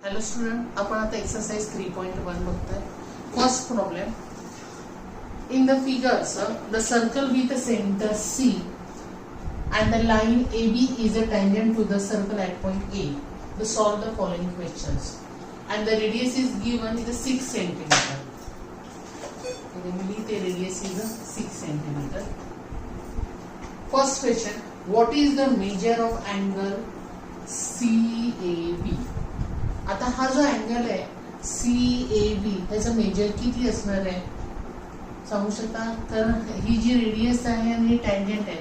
Hello student, आपण आता exercise 3.1 बघतोय. First problem. In the figures, the circle with the center C and the line AB is a tangent to the circle at point A. To solve the following questions. And the radius is given is 6 centimeter. The radius is 6 centimeter. First question. What is the measure of angle CAB? आता हा जो angle आहे CAB त्याचा major किती असणार आहे सांगू शकता? तर ही जी रेडियस आहे आणि ही टँजंट आहे.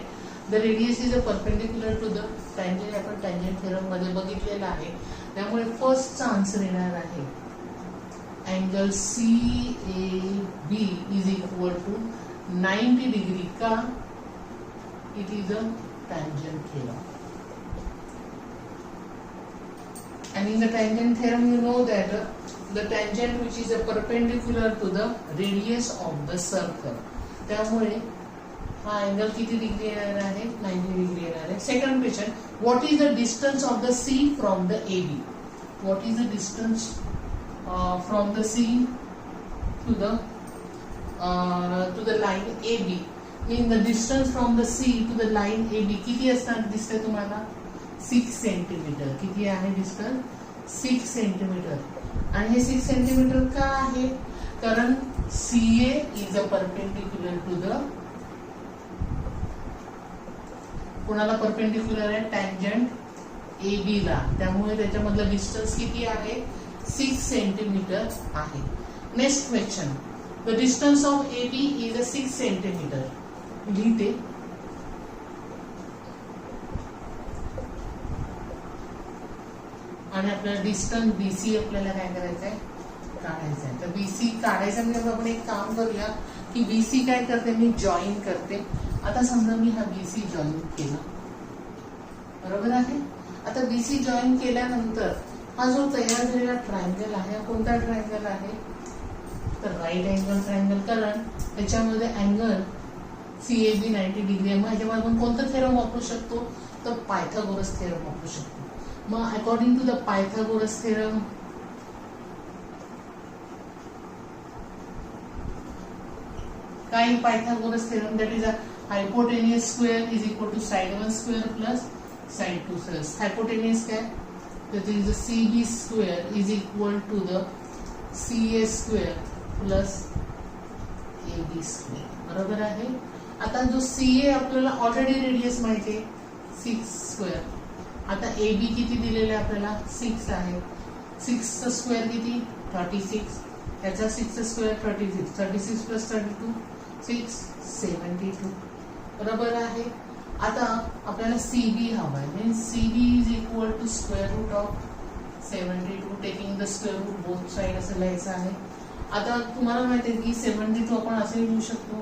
The radius is a perpendicular to the tangent. आपण टँजंट थेरम मध्ये बघितलेला आहे. त्यामुळे फर्स्टचा आन्सर येणार आहे angle CAB is equal to 90 degree. का? It is a tangent theorem. And in the tangent theorem, you know that the tangent which is a perpendicular to the radius of the circle. त्यामुळे हा angle किती degree येणार आहे? 90 degree येणार आहे. Second question. What is the distance of the C from the AB? What is the distance from the C to the line AB? Mean the distance from the C to the line AB किती असणार दिसते तुम्हाला? 6 centimetre. किती आहे distance? 6 centimetre. आणि हे 6 centimetre का आहे? कारण CA is a perpendicular to the कोणाला परपेंडिक्युलर आहे? टँजंट AB ला. त्यामुळे त्याच्यामधलं डिस्टन्स किती आहे? 6 सेंटीमीटर आहे. Next question. The distance of AB is a 6 centimetre. लिहिते. आणि आपल्याला डिस्टन्स BC आपल्याला काय करायचं आहे? काढायचं आहे. तर BC काढायचं म्हणजे आपण एक काम करूया की BC काय करते? मी जॉईन करते. आता समजा मी हा BC जॉईन केला, बरोबर आहे. आता BC जॉईन केल्यानंतर हा जो तयार झालेला ट्रायंगल आहे कोणता ट्रायंगल आहे? तर राईट अँगल ट्रायंगल. कारण त्याच्यामध्ये अँगल CAB 90 डिग्री आहे. मग ह्याच्यामध्ये आपण कोणतं थेरम वापरू शकतो? तर पायथागोरस थेरम वापरू शकतो. मग according to the Pythagoras theorem काय? Pythagoras theorem that is a hypotenuse square is equal to side 1 square plus side 2 square. Hypotenuse काय? that is the CB square is equal to the CA square plus AB square. बरोबर आहे. आता जो CA आपल्याला already radius माहिती आहे 6 square. आता AB किती दिलेले आपल्याला? 6 आहे. 6 चा स्क्वेअर किती? 36. त्याचा 6 चा स्क्वेअर 36. 36 प्लस 32 6 72. बरोबर आहे. आता आपल्याला CB हवा आहे. Means CB is equal to square root of 72 taking the square root both side असं लिहायचं आहे. आता तुम्हाला माहिती आहे की 72 आपण असे लिहू शकतो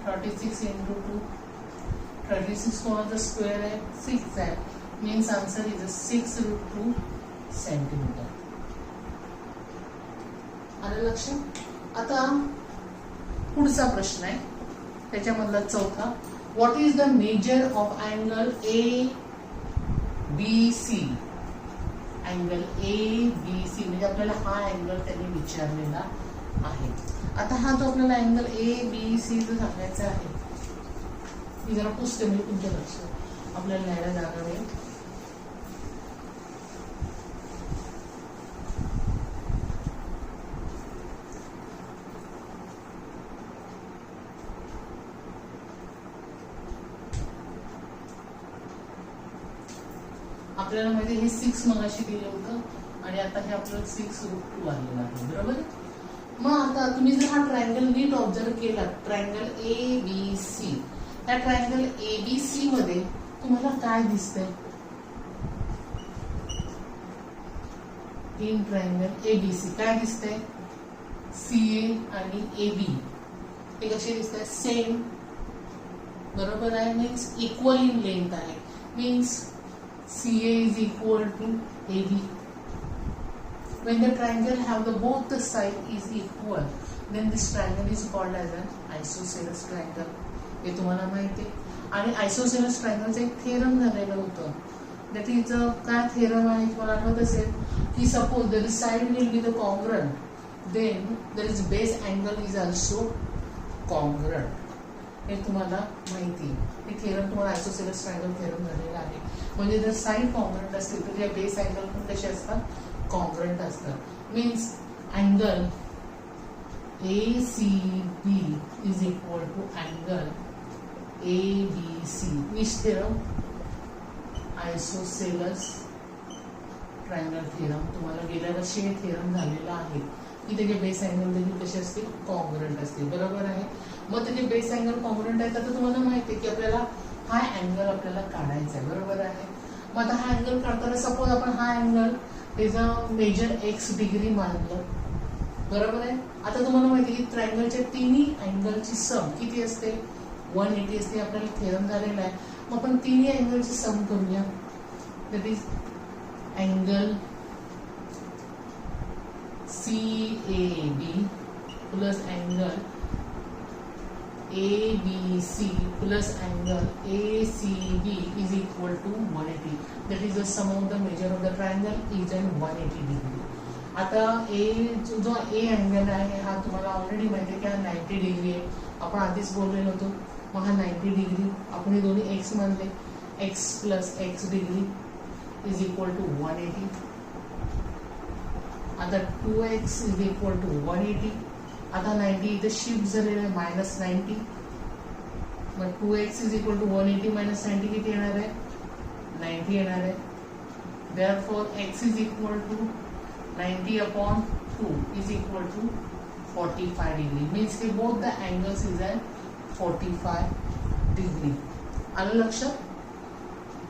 36 इंटू 2. 36 कोणाचा स्क्वेअर आहे? 6 आहे. Means answer is 6 root 2 centimetre. आलं लक्षात? आता पुढचा प्रश्न आहे त्याच्यामधला चौथा. What is the measure of angle ABC? Angle ABC म्हणजे आपल्याला हा अँगल त्यांनी विचारलेला आहे. आता हा जो आपल्याला अँगल ABC जो सांगायचा आहे मी जरा पुसते म्हणजे तुमच्या लक्षात आपल्याला लिहायला जागा मिळेल. आपल्याला माहिती हे 6 मगाशी दिलं होतं आणि आता हे आपल्याला 6 रूट 2 आलेलं आहे. बरोबर. मग आता तुम्ही जर हा ट्रायंगल नीट ऑब्झर्व केला ट्रायंगल ABC, त्या ट्रायंगल ABC मध्ये तुम्हाला काय दिसतंय? इन ट्रायंगल ABC काय दिसतंय? CA आणि AB हे कसे दिसतात? सेम. बरोबर आहे. मीन्स इक्वल इन लेंथ आहे. Means CA is equal to AB. When the triangle have the both the side is equal, then this triangle is called as an isosceles triangle. हे तुम्हाला माहिती आहे. आणि आयसोसेलेस ट्रायंगलचं एक theorem झालेलं होतं that is काय थेरम आहे तुम्हाला आठवत असेल की suppose the side will be the congruent then there is base angle is also congruent. हे तुम्हाला माहिती हे थेरम तुम्हाला आयसोसेलेस ट्रायंगल थेरम झालेला आहे. म्हणजे जर साइड कॉन्ग्रंट असतील तर या बेस अँगल पण कसे असतात कॉन्ग्रंट असतात. Means angle ACB is equal to angle ABC. Which theorem? Isosceles triangle theorem. तुम्हाला गेल्या वर्षी हे थेरम झालेला आहे की त्याचे बेस अँगल देखील कसे असतील कॉन्ग्रंट असतील. बरोबर आहे. मग त्याचे बेस अँगल कॉन्ग्रंट आहे तर तुम्हाला माहिती आहे की आपल्याला हा अँगल आपल्याला काढायचा आहे. बरोबर आहे. मग आता हा अँगल काढताना सपोज आपण हा अँगल त्याचा मेजर x डिग्री मानलं. बरोबर आहे. आता तुम्हाला माहिती आहे की ट्रायंगलच्या तिन्ही अँगलची सम किती असते 180 असते. आपल्याला थेरम झालेला आहे. मग आपण तिन्ही अँगलची सम करूया. That is angle CAB plus angle ABC plus angle ACB is equal to 180. That is the sum of the measure of the triangle is an 180 degree. आता जो A अँगल आहे हा तुम्हाला ऑलरेडी माहिती आहे की हा 90 डिग्री आहे. आपण आधीच बोललेलो होतो. मग हा 90 डिग्री आपण हे दोन्ही x मानले. x plus x degree is equal to 180. आता 2x इज इक्वल टू 180. आता 90 इथे शिफ्ट झालेलं आहे -90. मग 2x is equal to 180 minus 90 किती येणार आहे 90 येणार आहे. therefore x is equal to 90 upon 2 is equal to 45 degree. Means की both the angles is at 45 degree. आलं लक्षात.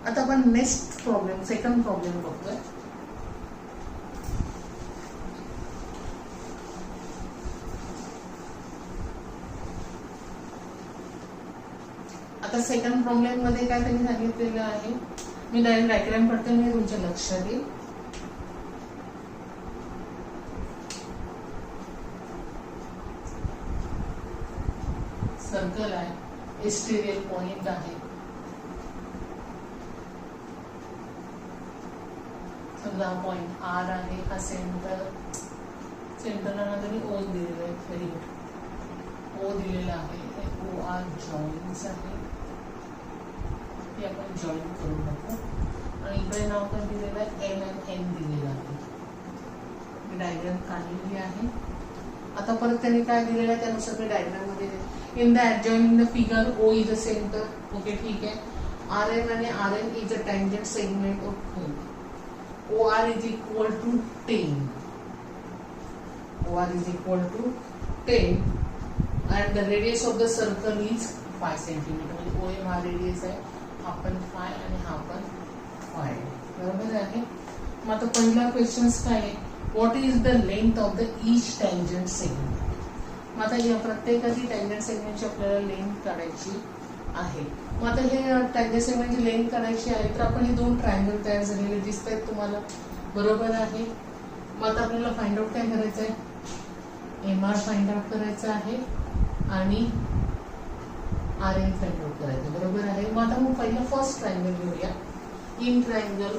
आता आपण नेक्स्ट प्रॉब्लेम सेकंड प्रॉब्लेम बघतोय. आता सेकंड प्रॉब्लेम मध्ये काय त्यांनी सांगितलेलं आहे मी डायरेक्ट डायग्राम करते मी तुमच्या लक्षात येईल. सर्कल आहे एक्सटेरियर पॉइंट आहे. समजा पॉइंट R आहे. हा सेंटरला तरी O दिलेला आहे. Very good. O दिलेला आहे. OR जॉईंट्स आहे. ते आपण जॉईन करू नको. आणि इकडे नाव काय दिलेलं आहे M and N दिलेलं आहे. मी डायग्राम काढलेली आहे. आता परत त्यांनी काय दिलेलं आहे त्यानुसार मी डायग्राम मध्ये in the adjoining the figure O is a center. Okay ठीक आहे. RM आणि RN is a tangent segment of O. OR is equal to 10. OR is equal to 10 and the radius of the circle is 5 cm. म्हणजे OM हा radius आहे. हा पण 5 आणि हा पण 5. बरोबर आहे. मग आता पहिला क्वेश्चन काय आहे what is the length of the each tangent segment. मग आता या प्रत्येकाची टँजंट सेगमेंटची आपल्याला लेंथ काढायची आहे. मग आता हे टँजंट सेगमेंटची लेंथ काढायची आहे तर आपण हे दोन ट्रायंगल तयार झालेले दिसत आहेत तुम्हाला. बरोबर आहे. मग आता आपल्याला फाइंड आउट काय करायचं आहे MR फाइंड आउट करायचं आहे आणि RN फाइंड आउट करायचं. बरोबर आहे. मग आता मग पहिलं फर्स्ट ट्रायंगल घेऊया. In triangle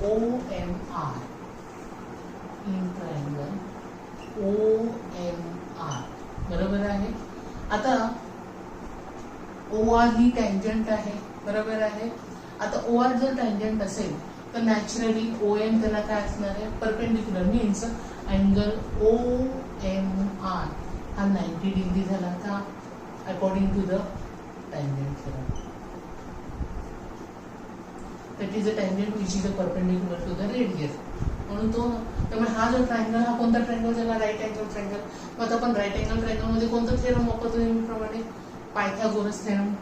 OMR. In triangle OMR. बरोबर आहे. आता OR ही टँजंट आहे. बरोबर आहे. आता OR जर टँजंट असेल तर नॅचरली OM त्याला काय असणार आहे परपेंडिक्युलर. मीन्स अँगल OMR हा 90 डिग्री झाला का according to the tangent theorem. That is a tangent which is a perpendicular to the radius. म्हणून तो त्यामुळे हा जो ट्रायंगल हा कोणता ट्रायंगल झाला राईट अँगल ट्रायंगल. मग आता आपण राईट अँगल ट्रायंगल मध्ये कोणतं थेरम वापरतो नेहमीप्रमाणे पायथागोरस थेरम.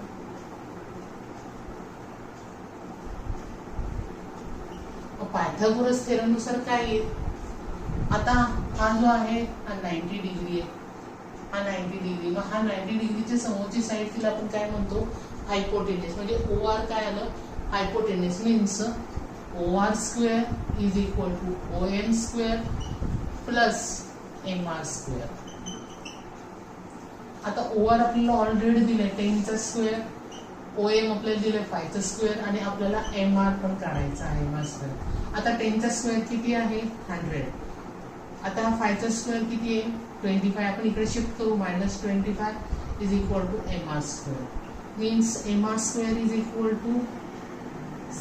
पायथागोरस थेरम नुसार काय येईल आता हा जो आहे हा 90 डिग्री आहे. हा 90 डिग्री. मग हा 90 डिग्रीच्या समोरची साईड तिला आपण काय म्हणतो हायपोटेन्यूस. म्हणजे OR काय आलं hypotenuse. Means OR square is equal to OM square plus MR square. आता OR आपल्याला ऑलरेडी दिलंय 10 चा स्क्वेअर OM आपल्याला दिलं फायचं स्क्वेअर आणि आपल्याला MR पण काढायचा आहे, MR स्क्वेअर. आता 10चा स्क्वेअर किती आहे 100. आता फायचा स्क्वेअर किती आहे 25. आपण इकडे शिफ्ट करू -25 इज इक्वल टू MR square. Means MR square is equal to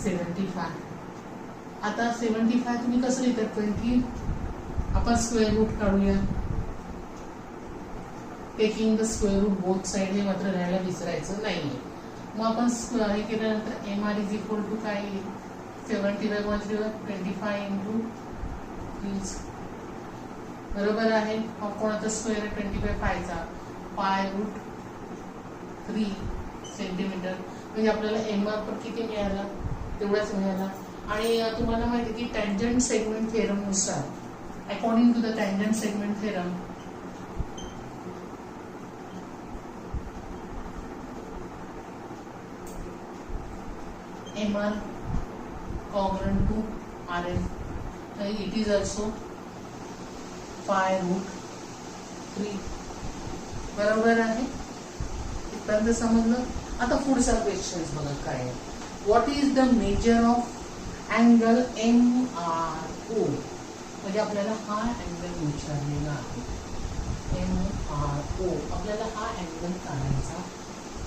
75. आता 75 तुम्ही कसं लिहितात 20. आपण स्क्वेअर रूट काढूया. Taking the square root both side हे मात्र लिहायला विसरायचं नाहीये. मग आपण हे केल्यानंतर MR इज इक्वल टू काय 75 म्हणजे 25 इंटू 30. बरोबर आहे. मग कोणाचा स्क्वेअर आहे 25 पायचा π√3 सेंटीमीटर. म्हणजे आपल्याला MR पण किती मिळाला तेवढाच मिळाला. आणि तुम्हाला माहिती की टँजंट सेगमेंट थेरम नुसार according to the tangent segment theorem MR congruent to RN. It is also π√3. बरोबर आहे. इथपर्यंत समजलं. आता पुढचा क्वेश्चन बघा काय आहे. What is the measure of angle MRO. म्हणजे आपल्याला हा अँगल विचारलेला आहे MRO. आपल्याला हा अँगल काढायचा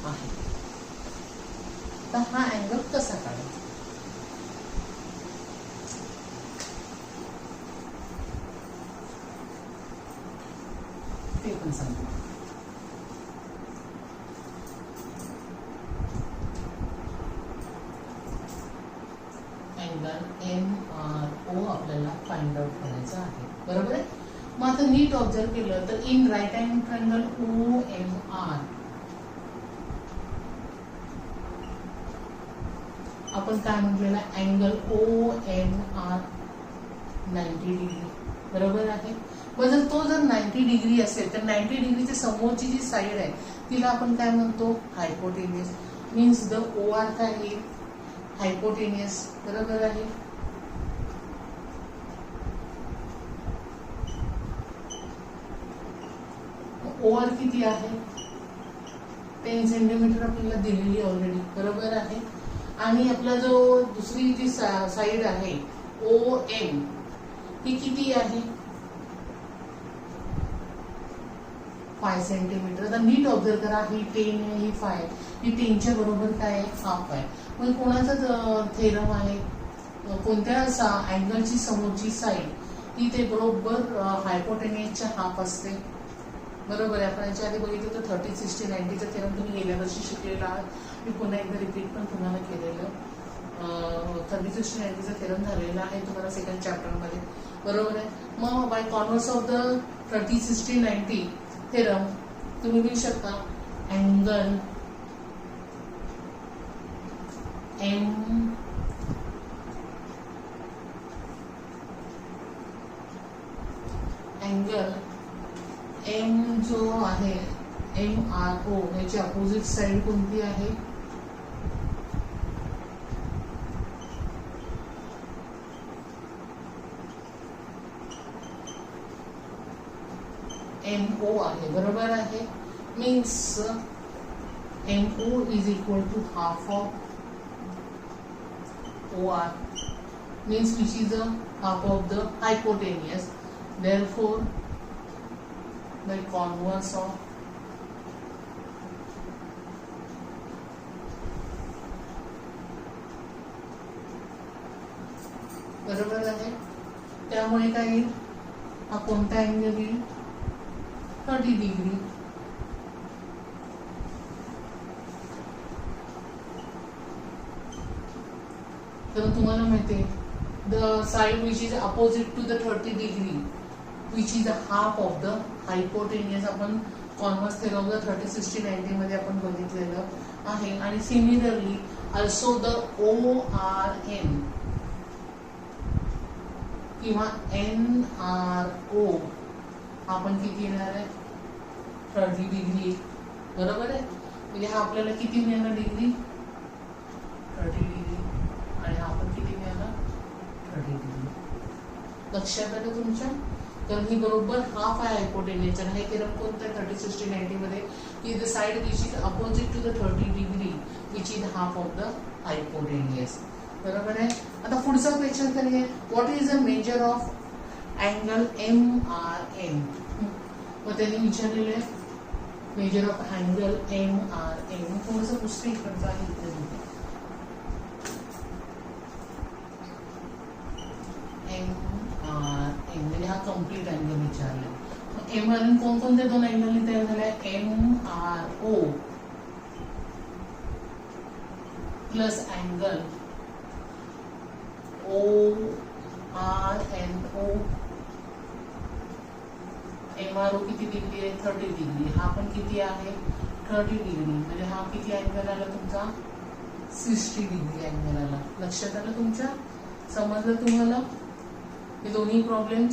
आहे. तर हा अँगल कसा काढायचा ते पण सांगतो. अँगल MRO आपल्याला फाइंड आउट करायचा आहे. बरोबर आहे. मग आता नीट ऑब्झर्व केलं तर in right angle triangle OMR आपण काय म्हटलेला अँगल OMR 90 डिग्री. बरोबर आहे. मग जर 90 डिग्री असेल तर 90 डिग्रीच्या समोरची जी साईड आहे तिला आपण काय म्हणतो हायपोटेनियस. मीन्स द OR काय आहे हायपोटेनियस. बरोबर आहे. OR किती आहे 10 सेंटीमीटर आपल्याला दिलेली ऑलरेडी. बरोबर आहे. आणि आपला जो दुसरी जी साईड आहे OM ही किती आहे 5 सेंटीमीटर. आता नीट ऑब्झर्व करा. ही 10 आहे ही 5. ही 10च्या बरोबर काय आहे हाफ आहे. मग कोणाचा थेरम आहे कोणत्या अँगलची समोरची साईड ही ते बरोबर हायपोटेनियसच्या हाफ असते. बरोबर आहे. आपण याच्या आधी बघितलं तर 30, 60, 90चा थेरम तुम्ही गेल्या वर्षी शिकलेला आहात. मी पुन्हा एकदा रिपीट पण तुम्हाला केलेलं. 30, 60, 90चा थेरम झालेला आहे तुम्हाला सेकंड चॅप्टर मध्ये. बरोबर आहे. मग by converse of the 30, 60, 90 theorem तुम्ही लिहू शकता अँगल M जो आहे MRO याची अपोजिट साइड कोणती आहे MO आहे. बरोबर आहे. Means MO is equal to half of OR means which is the half of the hypotenuse. Therefore the converse of बरोबर आहे. त्यामुळे काय येईल हा कोणता अँगल येईल 30 डिग्री. तर तुम्हाला माहिती आहे the side which is opposite to the 30 degree which is a half of the hypotenuse. आपण कॉन्व्हर्स थेरम 30, 60, 90 मध्ये आपण बघितलेलं आहे. आणि सिमिलरली ऑल्सो द ORN किंवा NRO आपण किती येणार आहे 30 डिग्री. बरोबर आहे. म्हणजे हा आपल्याला किती मिळणार डिग्री 30 डिग्री आणि हा आपण किती मिळाला 30 डिग्री. लक्षात आलं तुमच्या. कारण ही बरोबर हाफ आहे हायपोटेनियस. आणि हे केलं कोणतं 30, 60, 90 मध्ये की the side which is opposite to the 30 degree which is half of the hypotenuse. बरोबर आहे. आता पुढचा क्वेश्चन करूया. What is the measure of angle MRN. मग त्यांनी विचारलेलं आहे मेजर ऑफ अँगल MRN. थोडंसं पुस्तक इकडचं आहे इथे MRN म्हणजे हा कम्प्लीट अँगल विचारला. MRN कोणकोणत्या दोन अँगलने तयार झालाय. MRO plus angle ORNO. MRO किती डिग्री आहे 30 डिग्री. हा पण किती आहे 30 डिग्री. म्हणजे हा किती अँगल आला तुमचा 60 डिग्री अँगल आला. लक्षात आलं तुमच्या. समजलं तुम्हाला हे दोन्ही प्रॉब्लेम.